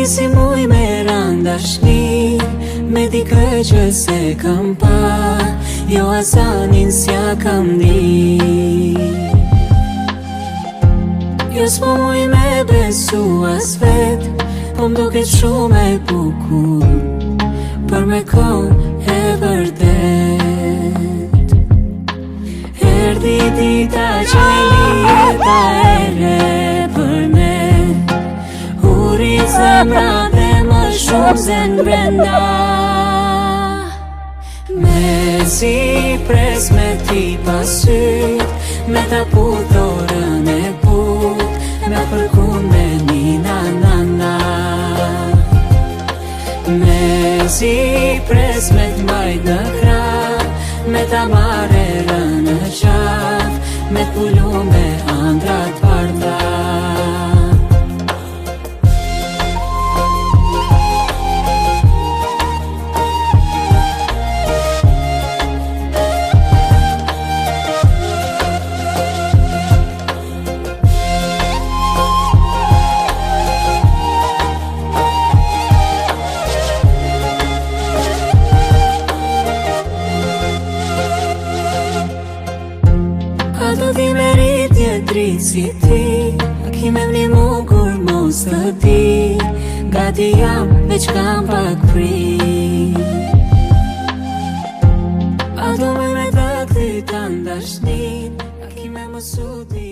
si muj me randashni, me dikë që se kam pa, jo asanin s'ja kam di. Jo s'po muj me besu as vet, po m'duket shumë e bukur për me kon e vërtet. Erdi dita që jeta e re për ne, uri zemra dhe më shumë zen brenda. Me si pres me ti pasyt, me ta putorën e but, me përkun me një na. Me si pres me t'majt në krah, me ta mare rënë në qaf, me t'pullu me andrat parta. A do t'i merit jetrit si ti, a kime vni mu kur mos të di, gati jam veç kam pak pri. A do me të këti të ndashnit, a kime më sudi.